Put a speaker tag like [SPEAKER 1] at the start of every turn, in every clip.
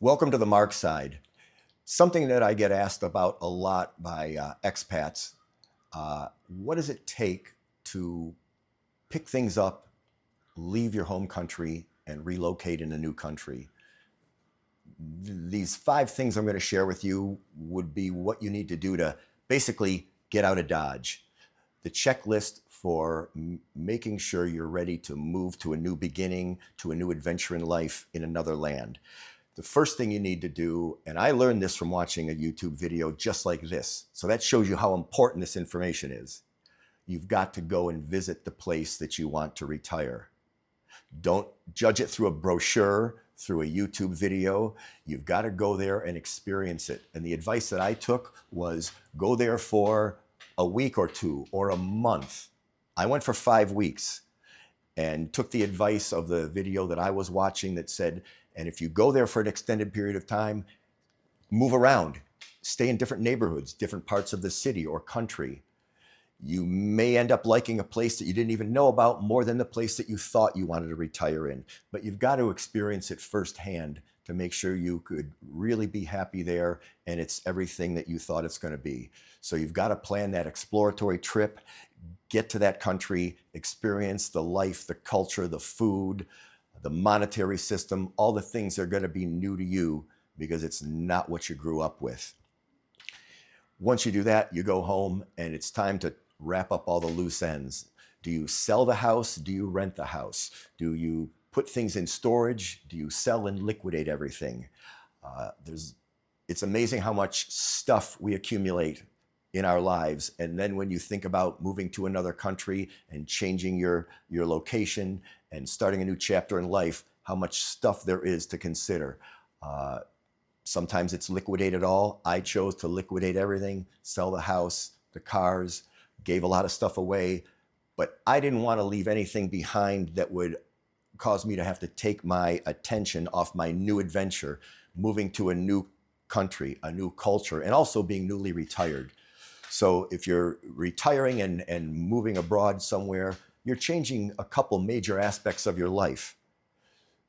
[SPEAKER 1] Welcome to the Mark side. Something that I get asked about a lot by expats. What does it take to pick things up, leave your home country, and relocate in a new country? These 5 things I'm going to share with you would be what you need to do to basically get out of Dodge. The checklist for making sure you're ready to move to a new beginning, to a new adventure in life in another land. The first thing you need to do, and I learned this from watching a YouTube video just like this, so that shows you how important this information is. You've got to go and visit the place that you want to retire. Don't judge it through a brochure, through a YouTube video. You've got to go there and experience it. And the advice that I took was go there for a week or two or a month. I went for 5 weeks and took the advice of the video that I was watching that said, and if you go there for an extended period of time, move around, stay in different neighborhoods, different parts of the city or country. You may end up liking a place that you didn't even know about more than the place that you thought you wanted to retire in. But you've got to experience it firsthand to make sure you could really be happy there and it's everything that you thought it's going to be. So you've got to plan that exploratory trip, get to that country, experience the life, the culture, the food, the monetary system, all the things that are going to be new to you because it's not what you grew up with. Once you do that, you go home and it's time to wrap up all the loose ends. Do you sell the house? Do you rent the house? Do you put things in storage? Do you sell and liquidate everything? It's amazing how much stuff we accumulate in our lives. And then when you think about moving to another country and changing your location and starting a new chapter in life, how much stuff there is to consider. Sometimes it's liquidate it all. I chose to liquidate everything, sell the house, the cars, gave a lot of stuff away, but I didn't want to leave anything behind that would cause me to have to take my attention off my new adventure, moving to a new country, a new culture, and also being newly retired. So if you're retiring and moving abroad somewhere, you're changing a couple major aspects of your life.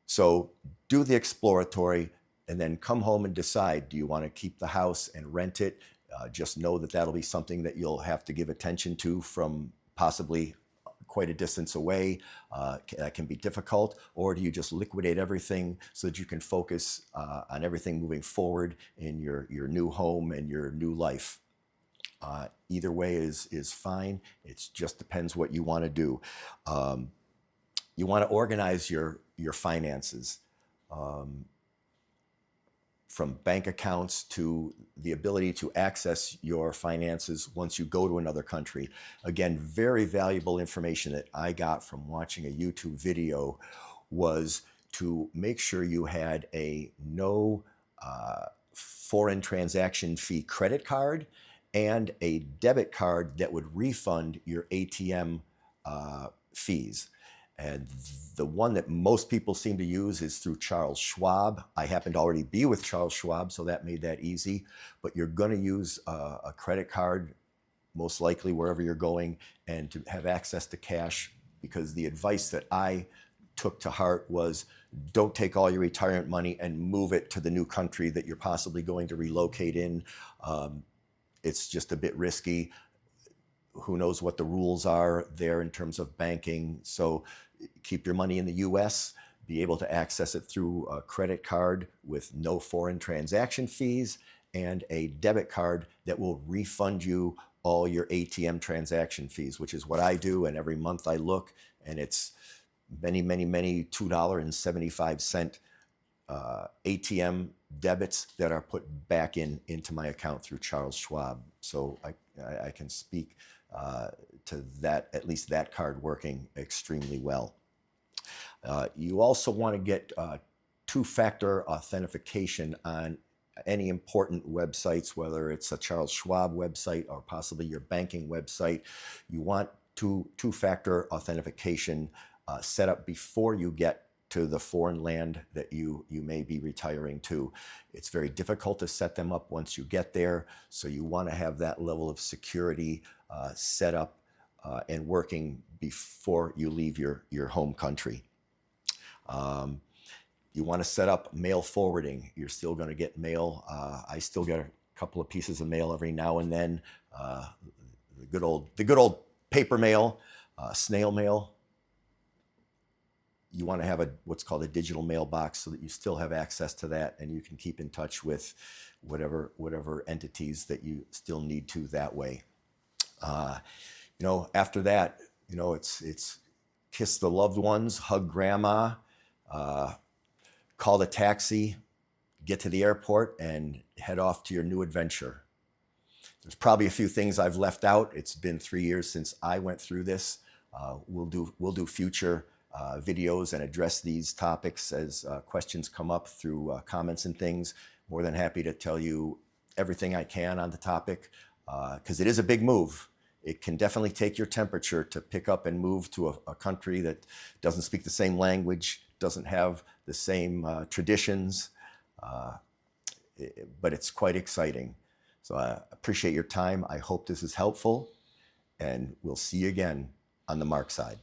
[SPEAKER 1] So do the exploratory and then come home and decide, do you want to keep the house and rent it? Just know that that'll be something that you'll have to give attention to from possibly quite a distance away. That can be difficult. Or do you just liquidate everything so that you can focus on everything moving forward in your new home and your new life? Either way is fine. It just depends what you want to do. You want to organize your finances. From bank accounts to the ability to access your finances once you go to another country. Again, very valuable information that I got from watching a YouTube video was to make sure you had a no foreign transaction fee credit card and a debit card that would refund your ATM fees. And the one that most people seem to use is through Charles Schwab. I happen to already be with Charles Schwab, so that made that easy. But you're going to use a credit card, most likely wherever you're going, and to have access to cash, because the advice that I took to heart was don't take all your retirement money and move it to the new country that you're possibly going to relocate in. It's just a bit risky. Who knows what the rules are there in terms of banking. So keep your money in the US, be able to access it through a credit card with no foreign transaction fees and a debit card that will refund you all your ATM transaction fees, which is what I do. And every month I look and it's many $2.75 ATM debits that are put back into my account through Charles Schwab. So I can speak to that, at least that card working extremely well. You also want to get two-factor authentication on any important websites, whether it's a Charles Schwab website or possibly your banking website. You want two-factor authentication set up before you get to the foreign land that you may be retiring to. It's very difficult to set them up once you get there, so you want to have that level of security set up and working before you leave your home country. You want to set up mail forwarding. You're still going to get mail. I still get a couple of pieces of mail every now and then. The good old paper mail, snail mail. You want to have what's called a digital mailbox so that you still have access to that, and you can keep in touch with whatever entities that you still need to that way. After that, it's kiss the loved ones, hug grandma, call the taxi, get to the airport, and head off to your new adventure. There's probably a few things I've left out. It's been 3 years since I went through this. We'll do future videos and address these topics as questions come up through comments and things. More than happy to tell you everything I can on the topic, because it is a big move. It can definitely take your temperature to pick up and move to a country that doesn't speak the same language, doesn't have the same traditions, but it's quite exciting. So I appreciate your time. I hope this is helpful, and we'll see you again on the Mark side.